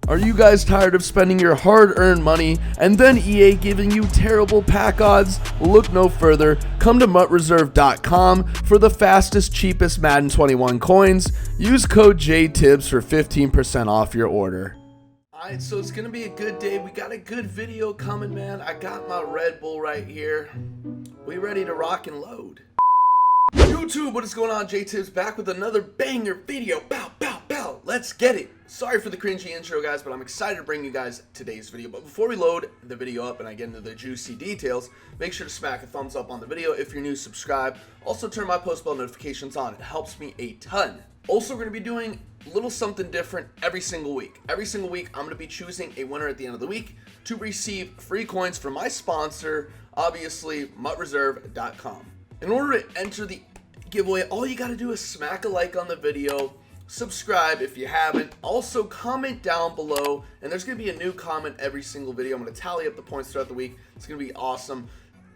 Are you guys tired of spending your hard-earned money and then EA giving you terrible pack odds? Well, look no further. Come to MUTReserve.com for the fastest, cheapest Madden 21 coins. Use code JTibbs for 15% off your order. Alright, so it's going to be a good day. We got a good video coming, man. I got my Red Bull right here. We ready to rock and load. YouTube, what is going on? JTibbs back with another banger video. Bow, bow, bow. Let's get it. Sorry for the cringy intro, guys, but I'm excited to bring you guys today's video. But before we load the video up and I get into the juicy details, make sure to smack a thumbs up on the video. If you're new, subscribe. Also, turn my post bell notifications on. It helps me a ton. Also, we're going to be doing a little something different every single week. Every single week, I'm going to be choosing a winner at the end of the week to receive free coins from my sponsor, obviously, MUTReserve.com. In order to enter the giveaway, all you got to do is smack a like on the video, subscribe if you haven't, also comment down below, and there's going to be a new comment every single video. I'm going to tally up the points throughout the week. It's going to be awesome.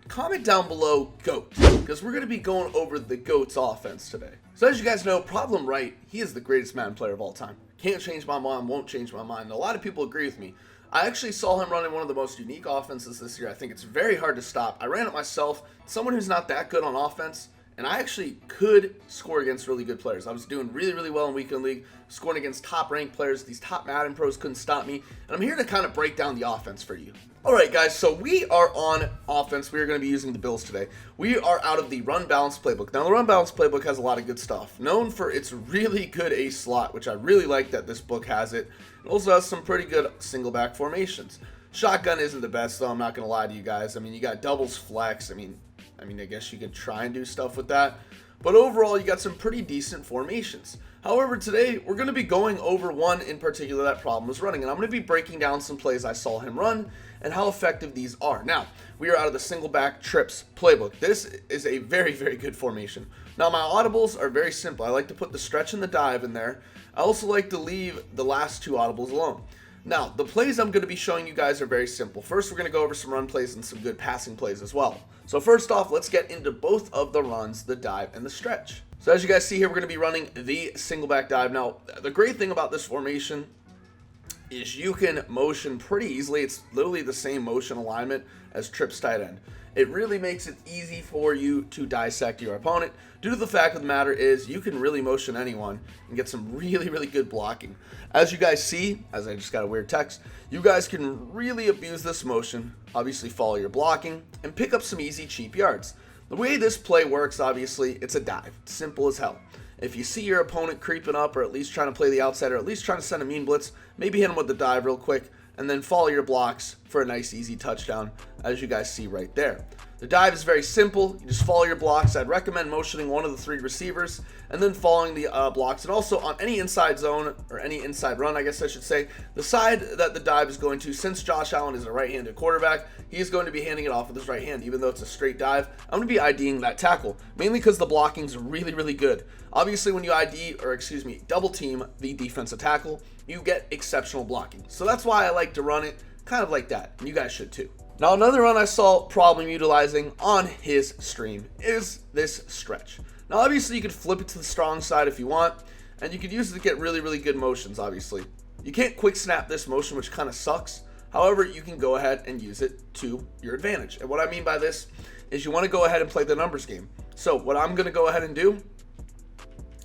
Comment down below GOAT, because we're going to be going over the GOAT's offense today. So as you guys know, Problem Right, he is the greatest Madden player of all time. Can't change my mind, won't change my mind. And a lot of people agree with me. I actually saw him running one of the most unique offenses this year. I think it's very hard to stop. I ran it myself. Someone who's not that good on offense, and I actually could score against really good players. I was doing really, really well in Weekend League, scoring against top-ranked players. These top Madden pros couldn't stop me, and I'm here to kind of break down the offense for you. All right, guys, so we are on offense. We are going to be using the Bills today. We are out of the Run Balance Playbook. Now, the Run Balance Playbook has a lot of good stuff. Known for its really good ace slot, which I really like that this book has it. It also has some pretty good single back formations. Shotgun isn't the best, though. I'm not going to lie to you guys. I mean, you got doubles flex. I mean, I guess you could try and do stuff with that. But overall, you got some pretty decent formations. However, today, we're going to be going over one in particular that Problem was running. And I'm going to be breaking down some plays I saw him run and how effective these are. Now, we are out of the single back trips playbook. This is a very, very good formation. Now, my audibles are very simple. I like to put the stretch and the dive in there. I also like to leave the last two audibles alone. Now, the plays I'm going to be showing you guys are very simple. First, we're going to go over some run plays and some good passing plays as well. So first off, let's get into both of the runs, the dive and the stretch. So as you guys see here, we're going to be running the single back dive. Now, the great thing about this formation is you can motion pretty easily. It's literally the same motion alignment as trips tight end. It really makes it easy for you to dissect your opponent. Due to the fact of the matter is you can really motion anyone and get some really, really good blocking. As you guys see, as I just got a weird text, you guys can really abuse this motion, obviously follow your blocking, and pick up some easy, cheap yards. The way this play works, obviously, it's a dive. It's simple as hell. If you see your opponent creeping up or at least trying to play the outside or at least trying to send a mean blitz, maybe hit him with the dive real quick and then follow your blocks for a nice easy touchdown, as you guys see right there. The dive is very simple. You just follow your blocks. I'd recommend motioning one of the three receivers and then following the blocks. And also on any inside zone or any inside run, I guess I should say, the side that the dive is going to, since Josh Allen is a right-handed quarterback, he's going to be handing it off with his right hand, even though it's a straight dive. I'm going to be IDing that tackle, mainly because the blocking is really, really good. Obviously, when you double team the defensive tackle, you get exceptional blocking. So that's why I like to run it kind of like that, and you guys should too. Now, another run I saw Problem utilizing on his stream is this stretch. Now, obviously, you could flip it to the strong side if you want, and you could use it to get really, really good motions, obviously. You can't quick snap this motion, which kind of sucks. However, you can go ahead and use it to your advantage. And what I mean by this is you want to go ahead and play the numbers game. So what I'm going to go ahead and do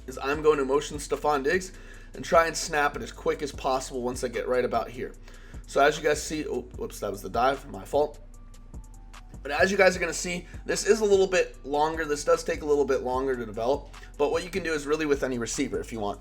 is I'm going to motion Stephon Diggs and try and snap it as quick as possible once I get right about here. So as you guys see, oh, whoops, that was the dive, my fault. But as you guys are going to see, this is a little bit longer. This does take a little bit longer to develop. But what you can do is really with any receiver if you want.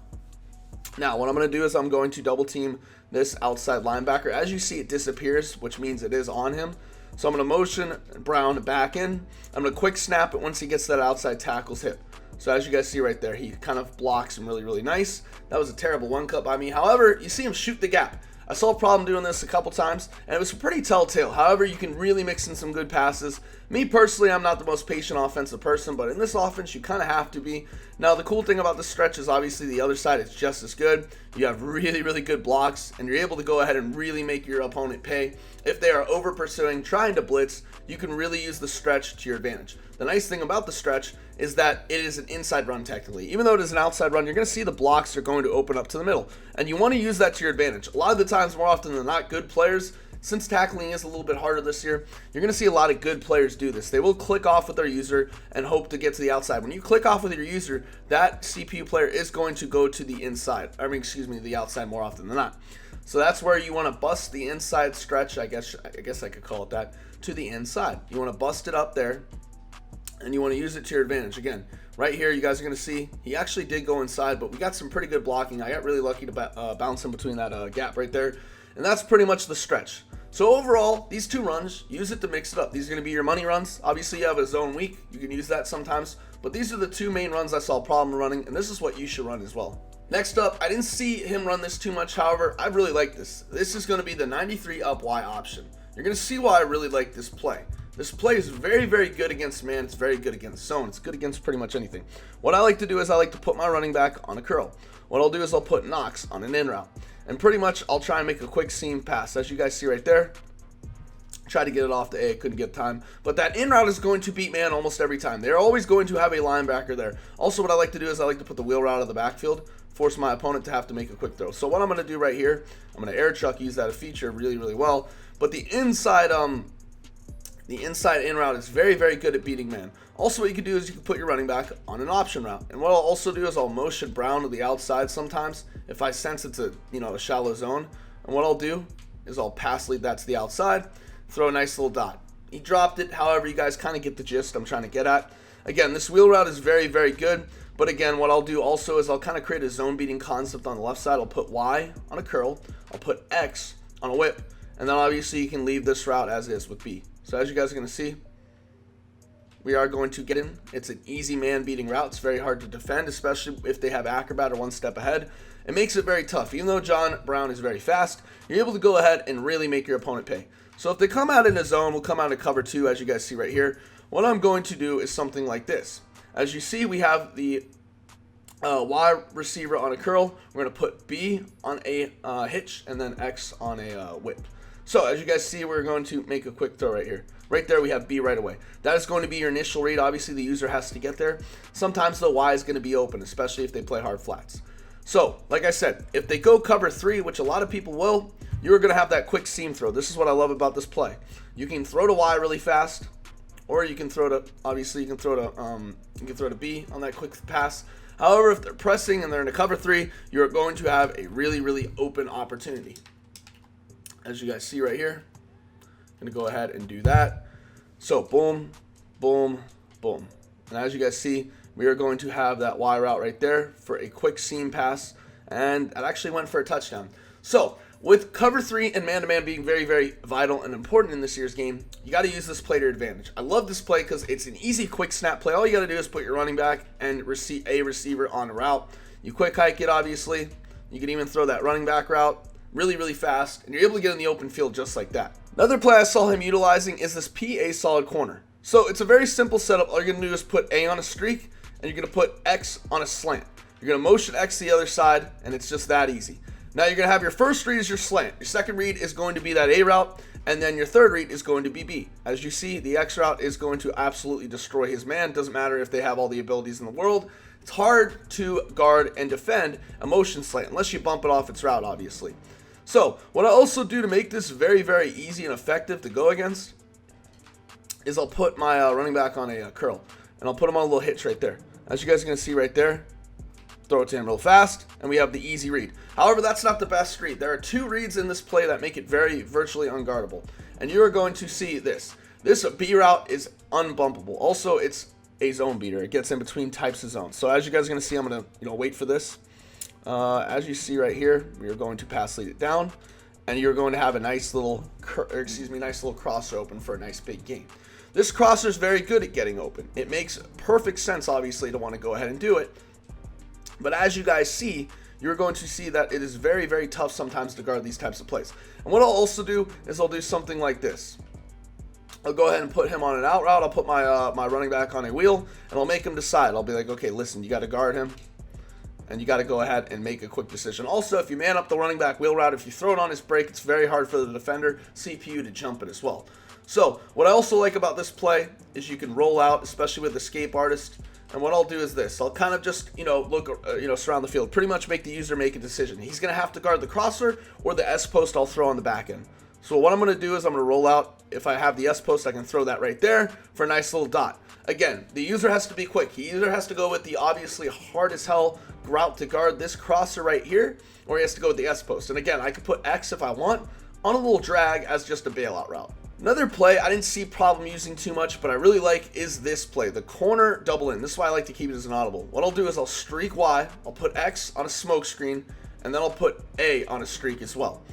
Now, what I'm going to do is I'm going to double team this outside linebacker. As you see, it disappears, which means it is on him. So I'm going to motion Brown back in. I'm going to quick snap it once he gets that outside tackle's hip. So as you guys see right there, he kind of blocks him really, really nice. That was a terrible one cut by me. However, you see him shoot the gap. I saw a Problem doing this a couple times, and it was pretty telltale. However, you can really mix in some good passes. Me personally, I'm not the most patient offensive person, but in this offense, you kind of have to be. Now, the cool thing about the stretch is obviously the other side is just as good. You have really, really good blocks, and you're able to go ahead and really make your opponent pay. If they are over pursuing, trying to blitz, you can really use the stretch to your advantage. The nice thing about the stretch is that it is an inside run technically. Even though it is an outside run, you're going to see the blocks are going to open up to the middle. And you want to use that to your advantage. A lot of the times, more often than not, good players, since tackling is a little bit harder this year, you're going to see a lot of good players do this. They will click off with their user and hope to get to the outside. When you click off with your user, that CPU player is going to go to the inside. The outside more often than not. So that's where you want to bust the inside stretch, I guess I could call it that, to the inside. You want to bust it up there, and you want to use it to your advantage. Again, right here, you guys are going to see he actually did go inside, but we got some pretty good blocking. I got really lucky to bounce in between that gap right there, and that's pretty much the stretch. So overall, these two runs, use it to mix it up. These are going to be your money runs. Obviously, you have a zone week. You can use that sometimes, but these are the two main runs I saw a problem running, and this is what you should run as well. Next up, I didn't see him run this too much. However, I really like this. This is going to be the 93 up Y option. You're going to see why I really like this play. This play is very, very good against man. It's very good against zone. It's good against pretty much anything. What I like to do is I like to put my running back on a curl. What I'll do is I'll put Knox on an in route. And pretty much I'll try and make a quick seam pass. As you guys see right there, try to get it off the A, couldn't get time. But that in route is going to beat man almost every time. They're always going to have a linebacker there. Also, what I like to do is I like to put the wheel route of the backfield, force my opponent to have to make a quick throw. So what I'm going to do right here, I'm going to air chuck, use that a feature really, really well. But the inside in route is very, very good at beating man. Also, what you can do is you can put your running back on an option route. And what I'll also do is I'll motion Brown to the outside sometimes if I sense it's a shallow zone. And what I'll do is I'll pass lead that to the outside, throw a nice little dot. He dropped it. However, you guys kind of get the gist I'm trying to get at. Again, this wheel route is very, very good. But again, what I'll do also is I'll kind of create a zone beating concept on the left side. I'll put Y on a curl. I'll put X on a whip. And then obviously you can leave this route as is with B. So as you guys are going to see, we are going to get in. It's an easy man beating route. It's very hard to defend, especially if they have acrobat or one step ahead. It makes it very tough. Even though John Brown is very fast, you're able to go ahead and really make your opponent pay. So if they come out in a zone, we'll come out in cover 2, as you guys see right here. What I'm going to do is something like this. As you see, we have the Y receiver on a curl. We're going to put B on a hitch and then X on a whip. So as you guys see, we're going to make a quick throw right here. Right there, we have B right away. That is going to be your initial read. Obviously, the user has to get there. Sometimes the Y is going to be open, especially if they play hard flats. So, like I said, if they go cover 3, which a lot of people will, you're going to have that quick seam throw. This is what I love about this play. You can throw to Y really fast, or you can throw to, obviously, you can throw to B on that quick pass. However, if they're pressing and they're in a cover 3, you're going to have a really, really open opportunity. As you guys see right here, I'm going to go ahead and do that. So boom, boom, boom. And as you guys see, we are going to have that Y route right there for a quick seam pass. And that actually went for a touchdown. So with cover 3 and man-to-man being very, very vital and important in this year's game, you got to use this play to your advantage. I love this play because it's an easy, quick snap play. All you got to do is put your running back and a receiver on a route. You quick hike it, obviously. You can even throw that running back route really, really fast, and you're able to get in the open field just like that. Another play I saw him utilizing is this PA solid corner. So it's a very simple setup. All you're going to do is put A on a streak, and you're going to put X on a slant. You're going to motion X to the other side, and it's just that easy. Now you're going to have your first read is your slant. Your second read is going to be that A route, and then your third read is going to be B. As you see, the X route is going to absolutely destroy his man. Doesn't matter if they have all the abilities in the world. It's hard to guard and defend a motion slant, unless you bump it off its route, obviously. So what I also do to make this very, very easy and effective to go against is I'll put my running back on a curl, and I'll put him on a little hitch right there. As you guys are going to see right there, throw it to him real fast, and we have the easy read. However, that's not the best read. There are 2 reads in this play that make it virtually unguardable, and you are going to see this. This B route is unbumpable. Also, it's a zone beater. It gets in between types of zones. So as you guys are going to see, I'm going to wait for this. As you see right here, we are going to pass lead it down, and you're going to have a nice little crosser open for a nice big gain. This crosser is very good at getting open. It makes perfect sense, obviously, to want to go ahead and do it. But as you guys see, you're going to see that it is very, very tough sometimes to guard these types of plays. And what I'll also do is I'll do something like this. I'll go ahead and put him on an out route. I'll put my running back on a wheel, and I'll make him decide. I'll be like, okay, listen, you got to guard him, and you got to go ahead and make a quick decision. Also, if you man up the running back wheel route, if you throw it on his break, it's very hard for the defender CPU to jump it as well. So what I also like about this play is you can roll out, especially with Escape Artist. And what I'll do is this. I'll kind of just, look, surround the field. Pretty much make the user make a decision. He's going to have to guard the crosser or the S post I'll throw on the back end. So what I'm going to do is I'm going to roll out. If I have the S post, I can throw that right there for a nice little dot. Again, the user has to be quick. He either has to go with the obviously hard as hell route to guard this crosser right here, or he has to go with the S post. And again, I could put X if I want on a little drag as just a bailout route. Another play I didn't see problem using too much, but I really like is this play, the corner double in. This is why I like to keep it as an audible. What I'll do is I'll streak Y, I'll put X on a smoke screen, and then I'll put A on a streak as well.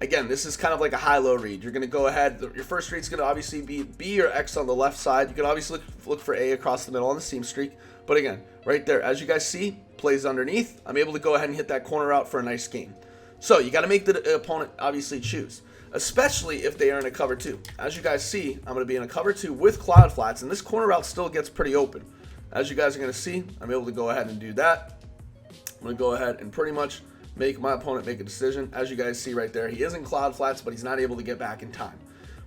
Again, this is kind of like a high-low read. You're going to go ahead. Your first read is going to obviously be B or X on the left side. You can obviously look for A across the middle on the seam streak. But again, right there, as you guys see, plays underneath. I'm able to go ahead and hit that corner out for a nice gain. So you got to make the opponent obviously choose, especially if they are in a cover 2. As you guys see, I'm going to be in a cover 2 with cloud flats, and this corner route still gets pretty open. As you guys are going to see, I'm able to go ahead and do that. I'm going to go ahead and pretty much make my opponent make a decision. As you guys see right there, he is in cloud flats, but he's not able to get back in time.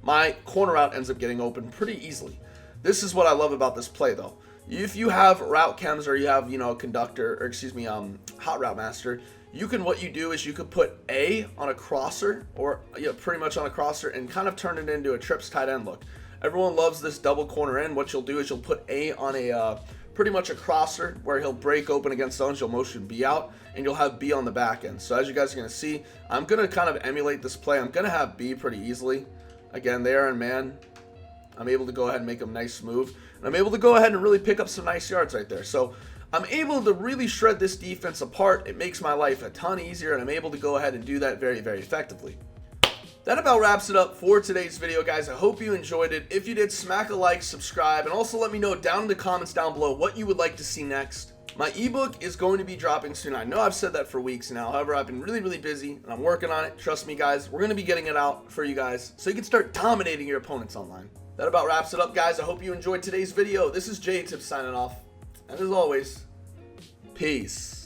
My corner route ends up getting open pretty easily. This is what I love about this play, though. If you have route chems or you have, conductor, or excuse me, hot route master, what you do is you could put A on a crosser, or pretty much on a crosser, and kind of turn it into a trips tight end look. Everyone loves this double corner in. What you'll do is you'll put A on a pretty much a crosser where he'll break open against zones. You'll motion B out, and you'll have B on the back end. So as you guys are going to see, I'm going to kind of emulate this play. I'm going to have B pretty easily. Again, they are in man. I'm able to go ahead and make a nice move. And I'm able to go ahead and really pick up some nice yards right there. So I'm able to really shred this defense apart. It makes my life a ton easier, and I'm able to go ahead and do that very, very effectively. That about wraps it up for today's video, guys. I hope you enjoyed it. If you did, smack a like, subscribe, and also let me know down in the comments down below what you would like to see next. My ebook is going to be dropping soon. I know I've said that for weeks now. However, I've been really, really busy, and I'm working on it. Trust me, guys. We're going to be getting it out for you guys so you can start dominating your opponents online. That about wraps it up, guys. I hope you enjoyed today's video. This is JTibbs signing off. And as always, peace.